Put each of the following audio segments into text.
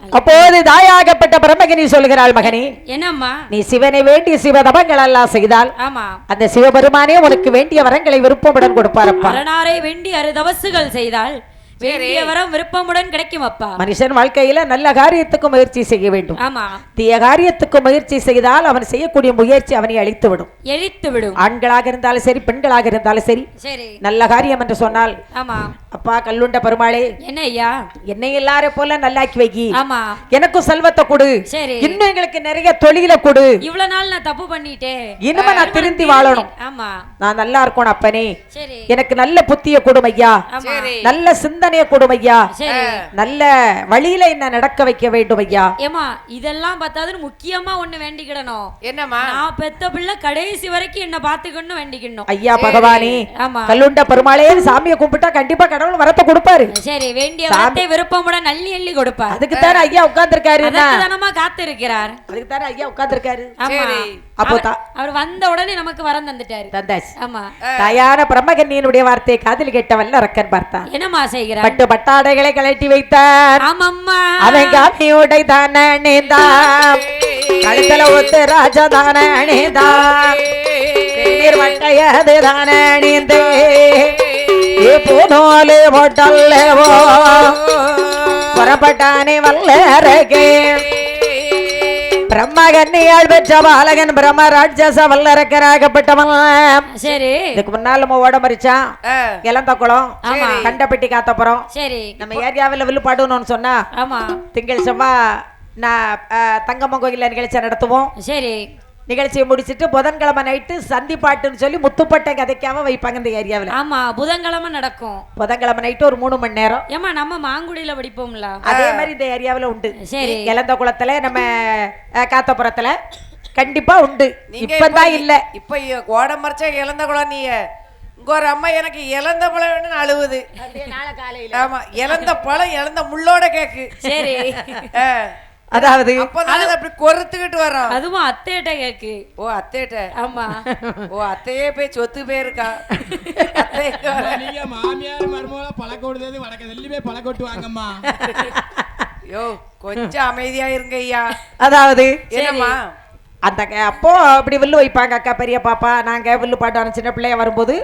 அப்போது தாயாகப்பட்ட பிரம்மகினி சொல்கிறாள், மகனே என்னம்மா நீ சிவனை வேண்டிய சிவதபங்கள் எல்லாம் செய்தால் ஆமா அந்த சிவபெருமானே உனக்கு வேண்டிய வரங்களை விருப்பமுடன் கொடுப்பாரப்பா. அரணாரை வேண்டி அறுதவசுகள் செய்தால் வேண்டிய வரம் விருப்பமுடன் கிடைக்கும் அப்பா. மனுஷன் வாழ்க்கையில நல்ல காரியத்துக்கு முயற்சி செய்ய வேண்டும். ஆமா தீய காரியத்துக்கு முயற்சி செய்தால் அவன் செய்யக்கூடிய முயற்சி அவனை அழித்து விடும். எரித்து விடும். ஆண்களாக இருந்தாலும் சரி பெண்களாக இருந்தாலும் சரி சரி நல்ல காரியம் என்று சொன்னால் ஆமா அப்பா கல்லுண்ட பெருமாளே என்ன ஐயா என்னை எல்லாரும் போல நல்லாக்கி வைக்கி, ஆமா எனக்கும் செல்வத்தை கொடு, சரி இன்னும் எங்களுக்கு நிறைய தொழில கொடு, இவ்வளவு நாள் நான் தப்பு பண்ணிட்டேன் இனிமே நான் திருந்தி வாழணும், ஆமா நான் நல்லா இருக்கணும் அப்பனே, சரி எனக்கு நல்ல புத்திய கொடுமையா, நல்ல சிந்தனைய கொடுமையா, சரி நல்ல வழியில என்ன நடக்க வைக்க வேண்டும் ஐயா. ஏமா இதெல்லாம் பார்த்தாதுன்னு முக்கியமா ஒண்ணு வேண்டிக்கிடணும். என்னம்மா நான் பெத்த பிள்ளை கடைசி வரைக்கும் என்ன பாத்துக்கணும் வேண்டிக்கணும் ஐயா பகவானே. ஆமா கல்லுண்ட பெருமாளே சாமியை கும்பிட்டா கண்டிப்பா கடவுள் வரத்தை கொடுப்பாரு. சரி வேண்டிய வரத்தை விருப்பமுடன் அள்ளி அள்ளி கொடுப்பார். அதுக்கு தானே ஐயா உட்கார்ந்திருக்காரு, அதனாலமா காத்து இருக்கிறார். அதுக்கு தானே ஐயா உட்கார்ந்திருக்காரு. அப்போ அவர் வந்த உடனே நமக்கு வரம் தந்துட்டாரு. தந்தாச்சு. ஆமா தாயான பிரம்மகன்னியினுடைய வார்த்தையை காதில் கேட்டவல்ல ரக்கன் பார்த்தான். என்னமா செய்கிறார்? பட்டு பட்டாடைகளை கழட்டி வைத்தான். ஆமாம்மா அவன் காமியோடை தானே அணிந்தான், கழுத்துல ஒத்து ராஜா தானே அணிந்தான், நீர் வட்டையது தானே அணிந்தே போனோலே போட்டல்லவோ புறப்பட்டானே வல்லரகே. பிரம்மகன்னியால் பெற்ற பாலகன் பிரம்ம ராட்சச வல்லரக்கராகப்பட்டவன். சரி இதுக்கு முன்னால நம்ம ஓட மறிச்சான் இளந்த குளம் கண்டப்பட்டி காத்தப்புறம். சரி நம்ம ஏரியாவில் வில்லு பாடணும்னு சொன்னா ஆமா திங்கள் செவ்வாய் நான் தங்கம்மன் கோயில்ல நிகழ்ச்சி நடத்துவோம். சரி நிகழ்ச்சியை முடிச்சிட்டு புதன்கிழமை நைட்டு சந்திப்பாட்டுன்னு சொல்லி முத்துப்பட்டை கதைக்காம வைப்பாங்க இந்த ஏரியாவில். ஆமா புதன்கிழமை நடக்கும். புதன்கிழமை நைட்டு ஒரு 3 மணி நேரம். ஏமா நம்ம மாங்குடியில படிப்போம்ல அதே மாதிரி இந்த ஏரியாவில் உண்டு. சரி இளந்த குளத்துல நம்ம காத்தப்புறத்துல கண்டிப்பா உண்டு. இப்பதான் இல்ல, இப்ப கோட மறைச்சா இழந்த குளம். நீ இங்க ஒரு அம்மா எனக்கு இழந்த பழம் வேணும்னு அழுவுது. ஆமா இழந்த பழம் இழந்த முள்ளோட கேக்கு. சரி அதாவது அப்பதான் அப்படி கொறுத்துக்கிட்டு வரோம். அதுவும் அத்தையிட்ட கேக்கு. ஓ அத்தையிட்ட. ஆமா ஓ அத்தையே போய் சொத்து போயிருக்கா. நீங்க மாமியார் மருமகள பழக்க விடுறது வடக்க வெள்ளிமே பழக்க விட்டுவாங்கம்மா. யோ கொஞ்சம் அமைதியா இருங்க ஐயா. அதாவது என்னம்மா அந்த அப்போ அப்படி வில்லு வைப்பாங்க அக்கா பெரிய பாப்பா நாங்க வில்லு பாட்டு சின்ன பிள்ளைய வரும்போது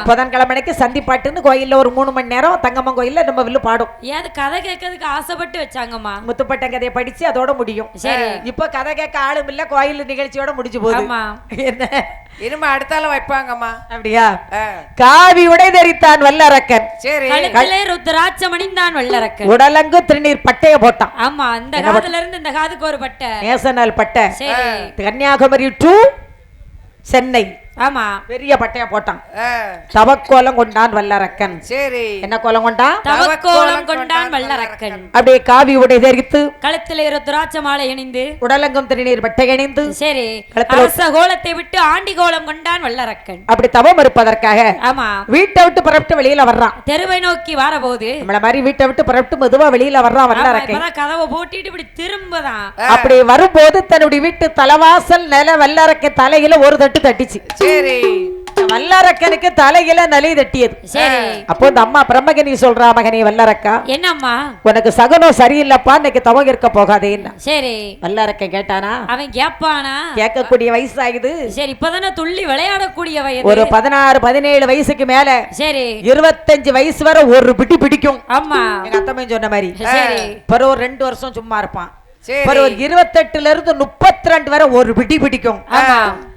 புதன்கிழமைக்கு சந்திப்பாட்டுன்னு கோயில்ல ஒரு 3 மணி நேரம் தங்கம்மன் கோயில்ல நம்ம வில்லு பாடும். ஏது கதை கேட்கறதுக்கு ஆசைப்பட்டு வச்சாங்கம்மா. முத்துப்பட்ட கதையை படிச்சு அதோட முடியும். சரி இப்ப கதை கேட்க ஆளும் இல்ல, கோயில் நிகழ்ச்சியோட முடிஞ்சு போகுது. என்ன இனிமே அடுத்தால வைப்பாங்கம்மா. அப்படியா? காவி உடை தரித்தான் வல்லரக்கன். சரி கழுத்திலே ருத்ராட்சம் அணிந்தான் வல்லரக்கன். உடலங்கு திருநீர் பட்டைய போட்டான். ஆமா இந்த காதுல இருந்து இந்த காதுக்கு ஒரு பட்டை நேசனல் பட்டை. சரி கன்னியாகுமரி டு சென்னை ஆமா பெரிய பட்டைய போட்டான். தவக்கோலம் கொண்டான் வல்லரக்கன். சரி என்ன கோலம் கொண்டான்? தவக்கோலம் கொண்டான் வல்லரக்கன். அப்படியே காவி உடை தரித்து கழுத்திலே ருத்ராட்ச மாலை அணிந்து உடலங்கும் திருநீர் பட்டை அணிந்து சரி அரச கோலத்தை விட்டு ஆண்டி கோலம் கொண்டான் வல்லரக்கன். அப்படி தவம் இருப்பதற்காக ஆமா வீட்டை விட்டு புறப்பட்டு வெளியில வர்றான். தெருவை நோக்கி வரபோது நம்மள மாதிரி வீட்டை விட்டு புறப்பட்டு மெதுவா வெளியில வர்றான் வல்லரக்கன். கதவை போட்டிட்டு இப்படி திரும்பதான். அப்படி வரும்போது தன்னுடைய வீட்டு தலைவாசல் நில வல்லரக்க தலையில ஒரு தட்டு தட்டிச்சு. சரி வல்லரக்கனுக்கு தலையில நலி தட்டியது. சரி அப்போ இந்த அம்மா பிரம்மகனி சொல்றா, மகனே வல்லரக்கா என்னம்மா உனக்கு சகுனம் சரியில்லப்பா, இன்னைக்கு தவம் இருக்க போகாதேன்னா. சரி வல்லரக்கன் கேட்டானா? அவன் கேப்பானா? கேட்கக்கூடிய வயசு ஆகுது. சரி இப்பதானே துள்ளி விளையாடக்கூடிய வயது. ஒரு 16-17 வயசுக்கு மேல சரி 25 வயசு வரை ஒரு பிடி பிடிக்கும். ஆமா எங்க அத்தமையும் சொன்ன மாதிரி. சரி பிறகு ஒரு 2 வருஷம் சும்மா இருப்பான். பிறகு ஒரு 28ல இருந்து 32 வரை ஒரு பிடி பிடிக்கும்.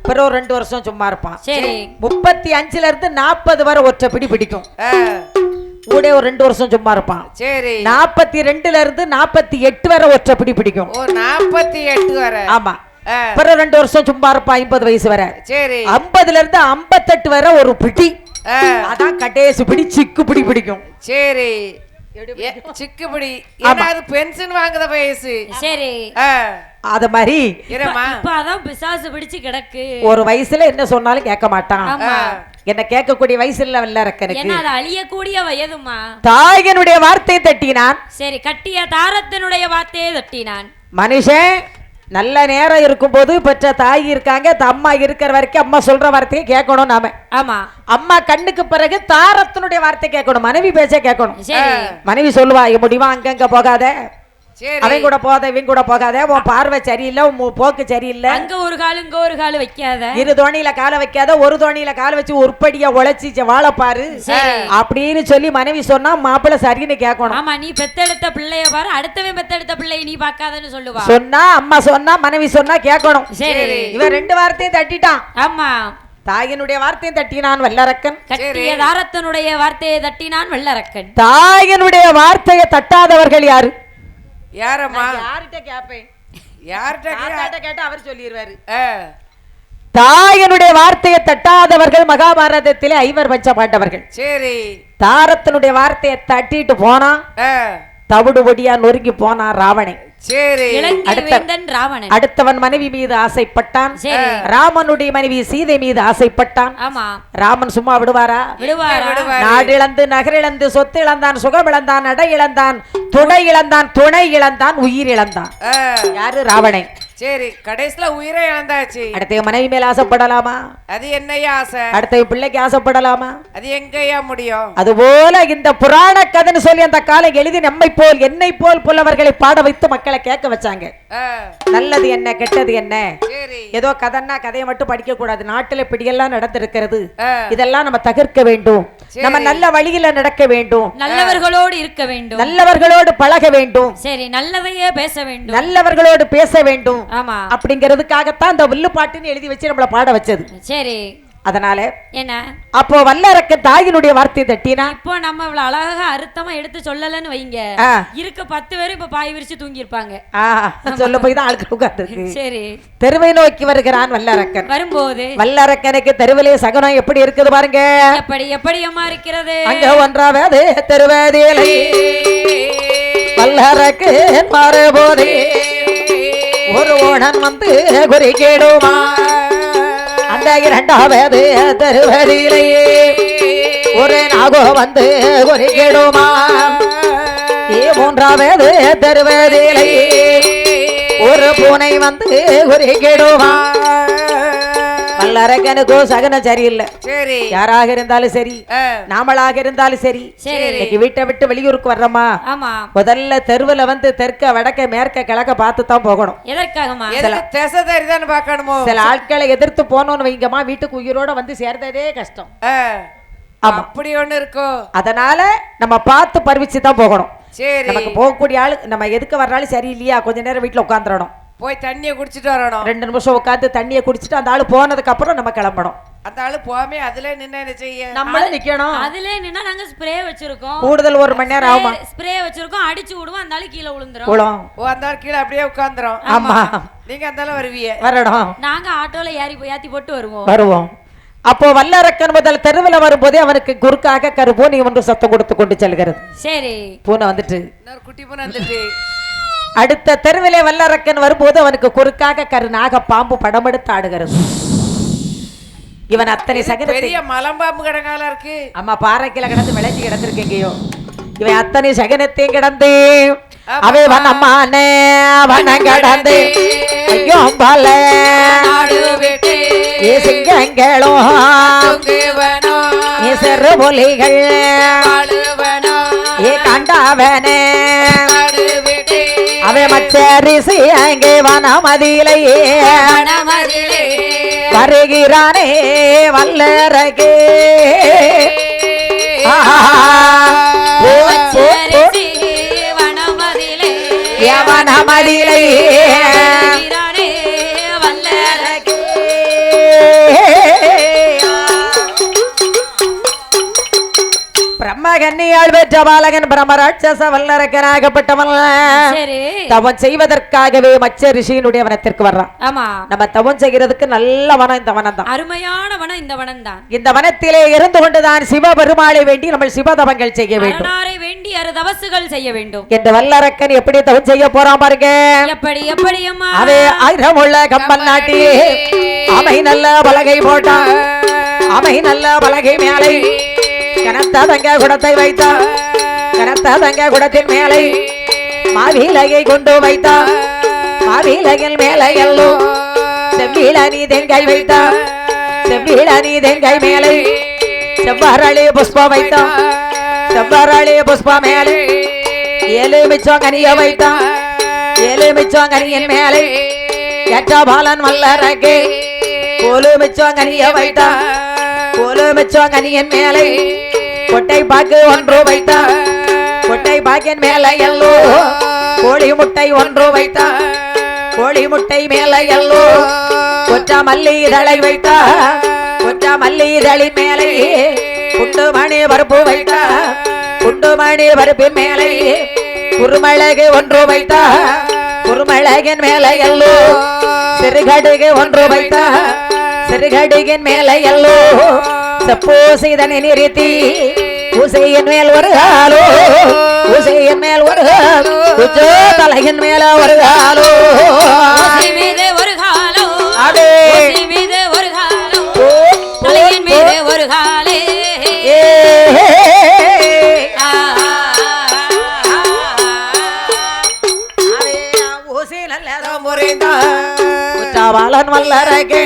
பிறகு ஒரு 2 வருஷம் சும்மா இருப்பான். சரி 35ல இருந்து 40 வரை ஒற்றை பிடி பிடிக்கும். கூட ஒரு 2 வருஷம் சும்மா இருப்பான். சரி 42ல இருந்து 48 வரை ஒற்றை பிடி பிடிக்கும். ஓ 48 வரை. ஆமா பிறகு 2 வருஷம் சும்மா இருப்பான் 50 வயசு வரை. சரி 50ல இருந்து 58 வரை ஒரு பிடி. அதான் கடைசி பிடி சிக்கு பிடி பிடிக்கும். சரி சிக்குபடி ஏதாவது பென்ஷன் வாங்குற வயசு. சரி அத மாதிரி இப்ப அதான் பிசாசு பிடிச்சு கிடக்கு. ஒரு வயசுல என்ன சொன்னாலும் கேட்க மாட்டான். என்ன கேட்கக்கூடிய வயசுல வல்லரக்கனுக்கு என்ன அது அழியக்கூடிய வயதுமா. தாயனுடைய வார்த்தையை தட்டினான். சரி கட்டிய தாரத்தினுடைய வார்த்தையை தட்டினான். மனுஷன் நல்ல நேரம் இருக்கும் போது பெற்ற தாய் இருக்காங்க, அம்மா இருக்கிற வரைக்கும் அம்மா சொல்ற வார்த்தையை கேட்கணும். நாம ஆமா அம்மா கண்ணுக்கு பிறகு தாரத்தினுடைய வார்த்தை கேட்கணும். மனைவி பேச்ச கேட்கணும். சரி மனைவி சொல்லுவா முடிவா அங்கங்க போகாத, சரி. அவன் கூட போகாத இவன் கூட போகாத, உன் பார்வை சரியில்லை, உன் போக்கு சரியில்லை, அங்க ஒரு கால் இங்க ஒரு கால் வைக்காத, இரு தோணியில காலை வைக்காத, ஒரு தோணியில காலை வச்சு உருப்படியா உழைச்சி வாழப்பாரு அப்படின்னு சொல்லி மனைவி சொன்னா மாப்பிள்ளை சரின்னு கேட்கணும். ஆமா, நீ பெத்தெடுத்த பிள்ளைய பாரு, அடுத்தவன் பெத்தெடுத்த பிள்ளைய நீ பார்க்காதன்னு சொல்லுவா. சொன்னா அம்மா சொன்னா மனைவி சொன்னா கேட்கணும். சரி. இவன் 2 வார்த்தையும் தட்டிட்டான். ஆமா, தாயினுடைய வார்த்தையும் தட்டினான் வல்லரக்கன். கட்டிய தாரத்தனுடைய வார்த்தையை தட்டினான் வல்லரக்கன். தாயினுடைய வார்த்தையை தட்டாதவர்கள் யாரு? யாரம்மா? யார்கிட்ட கேப்பேன்? யார்கிட்ட கேட்டா அவர் சொல்லிடுவாரு. தாயினுடைய வார்த்தையை தட்டாதவர்கள் மகாபாரதத்திலே 5 பஞ்சபாண்டவர்கள். சரி. தாரத்தினுடைய வார்த்தையை தட்டிட்டு போனா தவிடு பொடியா நொறுங்கி போனா ராவணன். சரி. ராவணன் அடுத்தவன் மனைவி மீது ஆசைப்பட்டான். சரி. ராமனுடைய மனைவி சீதை மீது ஆசைப்பட்டான். ஆமா, ராமன் சும்மா விடுவாரா? நாடு இழந்து நகர் இழந்து சொத்து இழந்தான், சுகம் இழந்தான், நடை இழந்தான், துணை இழந்தான், துணை இழந்தான், உயிர் இழந்தான். யாரு? ராவணன். சரி, கடைசில உயிரை இழந்தாச்சு. அடுத்த மனைவி மேல ஆசைப்படலாமா? அது என்னையா ஆசை? அடுத்த பிள்ளைக்கு ஆசைப்படலாமா? அது எங்கயா முடியும்? அதுபோல இந்த புராண கதைன்னு சொல்லி அந்த காலம் எழுதி நம்மை போல் என்னை போல் புலவர்களை பாட வைத்து மக்களை கேட்க வச்சாங்க. நல்லது என்ன கெட்டது என்ன, ஏதோ கதைன்னா கதையை மட்டும் படிக்க கூடாது. நாட்டுல இப்படியெல்லாம் நடந்திருக்கிறது, இதெல்லாம் நம்ம தவிர்க்க வேண்டும். நம்ம நல்ல வழியில நடக்க வேண்டும், நல்லவர்களோடு இருக்க வேண்டும், நல்லவர்களோடு பழக வேண்டும். சரி, நல்லதையே பேச வேண்டும், நல்லவர்களோடு பேச வேண்டும். ஆமா, அப்படிங்கிறதுக்காகத்தான் இந்த வில்லு பாட்டுன்னு எழுதி வச்சு நம்மள பாட வச்சது. சரி. அதனால என்ன அப்போ வல்லரக்க தாயினுடைய வார்த்தை தட்டினா, இப்போ நம்ம இவ்வளவு அழகா அறுத்தமா எடுத்து சொல்லலன்னு வைங்க, இருக்க 10 பேரும் இப்ப பாய் விரிச்சு தூங்கி இருப்பாங்க. சொல்ல போய் தான் ஆளுக்கு உட்கார்ந்து. சரி. தெருவை நோக்கி வருகிறான் வல்லரக்கன். வரும்போது வல்லரக்கனுக்கு தெருவிலே சகனம் எப்படி இருக்குது பாருங்க. எப்படி அம்மா இருக்கிறது? அங்க ஒன்றாவது தெருவதிலே வல்லரக்கு மாறுபோதே ஒரு ஓணன் வந்து குறிக்கிடுமா. அந்த 2வது தெருவதிலேயே ஒரு நாகோ வந்து குறிக்கிடுமா. 3வது தெருவதிலேயே ஒரு பூனை வந்து குறிக்கிடுமா. வல்லரக்கனுக்கோ சகனம் சரியில்லை. சரி. யாராக இருந்தாலும் சரி, நாமளாக இருந்தாலும் சரி, இன்னைக்கு வீட்டை விட்டு வெளியூருக்கு வர்றோமா, முதல்ல தெருவுல வந்து தெற்க வடக்க மேற்க கிழக்க பார்த்து தான் போகணும். எதற்காகமா? திசை தெரியுதான்னு பார்க்கணுமோ. சில ஆட்களை எதிர்த்து போனோம்னு வைங்கம்மா, வீட்டுக்கு உயிரோட வந்து சேர்ந்ததே கஷ்டம். அப்படி ஒண்ணு இருக்கும். அதனால நம்ம பார்த்து பறிவிச்சு தான் போகணும். சரி. நமக்கு போகக்கூடிய ஆளு நம்ம எதுக்கு வர்றாலும் சரியில்லையா, கொஞ்ச நேரம் வீட்டுல உட்காந்துடணும், போய் தண்ணியை குடிச்சிட்டு வரணும். 2 நிமிஷம் உட்காந்து தண்ணியை குடிச்சிட்டு அந்த ஆளு போனதுக்கு அப்புறம் நம்ம கிளம்பணும். அந்த ஆளு போகாம அதுல நின்னு என்ன செய்ய? நம்மளே நிக்கணும். அதுல நின்னா நாங்க ஸ்ப்ரே வச்சிருக்கோம், கூடுதல் 1 மணி நேரம் ஆகுமா? ஸ்ப்ரே வச்சிருக்கோம், அடிச்சு விடுவோம், அந்த ஆளு கீழே விழுந்துரும். அந்த ஆளு கீழே அப்படியே உட்கார்ந்துரும். ஆமா, நீங்க அந்த ஆளு வருவீங்க. வரணும். நாங்க ஆட்டோல ஏத்தி போட்டு வருவோம். அப்போ வல்லரக்கன் முதல் தெருவில் வரும்போதே அவனுக்கு குறுக்காக கருப்பூனை ஒன்று சத்தம் கொடுத்து கொண்டு செல்கிறது. சரி. பூனை வந்துட்டு குட்டி பூனை வந்துட்டு அடுத்த தெருவிலே வல்லரக்கன் வரும்போது அவனுக்கு குறுக்காக கருநாக பாம்பு படமெடுத்து ஆடுகிறது. இவன் அத்தனை சகன பெரிய மலம்பாம்பு கிடங்கால இருக்கு. அம்மா பாறைக்கில கிடந்து விளைஞ்சி கிடந்திருக்கு எங்கேயோ. இவன் அத்தனை சகனத்தையும் கிடந்து அவை வனமானே வனம் கடந்து ஐயோ பல சிங்கங்களும் சிறு புலிகள் கண்டாவனே அவை மச்சரிசி அங்கே வனமதியிலேயே வருகிறானே வல்லரகே. வனமதியிலே பிரம்மகன்னியால் பெற்ற பாலகன் பிரம்மராட்சச வல்லரக்கனாகப்பட்டவன் தவம் செய்வதற்காகவே மச்ச ரிஷியினுடைய வனத்திற்கு வர்றான். நம்ம தவம் செய்கிறதுக்கு நல்ல வனம் இந்த வனம் தான், அருமையான வனம் இந்த வனம் தான். இந்த வனத்திலே இருந்து கொண்டுதான் சிவபெருமாளை வேண்டி நம்ம சிவதவங்கள் செய்ய வேண்டும், வேண்டி அருதவசுகள் செய்ய வேண்டும். இந்த வல்லரக்கன் எப்படி தவம் செய்ய போறான் பாருங்க. எப்படி அம்மா? அதே ஆயிரம் உள்ள கம்பன் நாட்டிலே அமை நல்ல பலகை போட்டான். அமை நல்ல பலகை மேலே கனத்த தங்க குடத்தை வைத்தான். கனத்த தங்க குடத்தின் மேலே மாவிலையை கொண்டு வைத்தான். மாவிலையில் மேலே எல்லோ செவ்வில நீ தெங்கை வைத்தான். செவ்வில நீ தெங்கை மேலே செவ்வரளி புஷ்பம் வைத்தான். செவ்வரளி புஷ்பம் மேலே எலுமிச்சம் கனிய வைத்தான். ஏழு மிச்சம் கனியின் மேலே ஏற்ற பாலன் வல்லரக்கு கோலு மிச்சம் கனிய வைத்தா கோலு மிச்சம் கனியின் மேலே கொட்டை பாக்கு ஒன்று வைத்தா கொட்டை பாக்கின் மேல எல்லோ கோழி முட்டை ஒன்று வைத்தா கோழி முட்டை மேல எல்லோ கொற்ற மல்லி இதழை வைத்தா கொற்ற மல்லி இதழின் மேலே குண்டு மணி பருப்பு வைத்தா குண்டு மணி பருப்பின் மேலே குறுமிளகு ஒன்று வைத்தா குறுமிளகின் மேல எல்லோ சிறுகடுகு ஒன்று வைத்தா சிறுகடுகின் மேல எல்லோ செப்பூசிதனை நிறுத்தி ஊசையின் மேல் ஒரு காலோ ஊசையின் மேல் ஒரு உச்சோ தலையின் மேல ஒரு காலோ மீது ஒரு காலோ அடே மீது ஒரு காலோ தலையின் மீது ஒரு காலே பாலன் வல்லரகே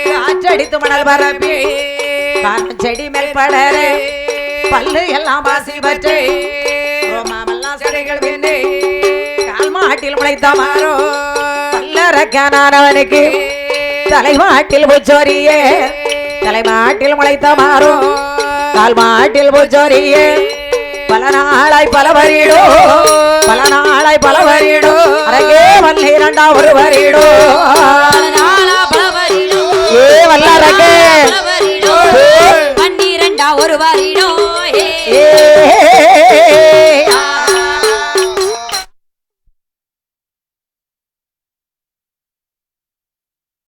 காற்றடித்து மணல் பரப்பி காரணம் செடி மேல் படரே பல்லு எல்லாம் வாசி பற்றி ரோமாமெல்லாம் செடிகள் பின்னே கால் மாட்டில் முளைத்த மாறோ வல்லரக்கானவனுக்கு தலைமாட்டில் பூச்சோரியே தலைமாட்டில் முளைத்த மாறோ கால் மாட்டில் பூச்சோரியே பல நாளாய் பல வரிடோ பல நாளாய் பல வரிடோ அரங்கே வல்லி இரண்டா ஒரு வரிடோ நாளா பல வரிடோ ஏ வல்லரகே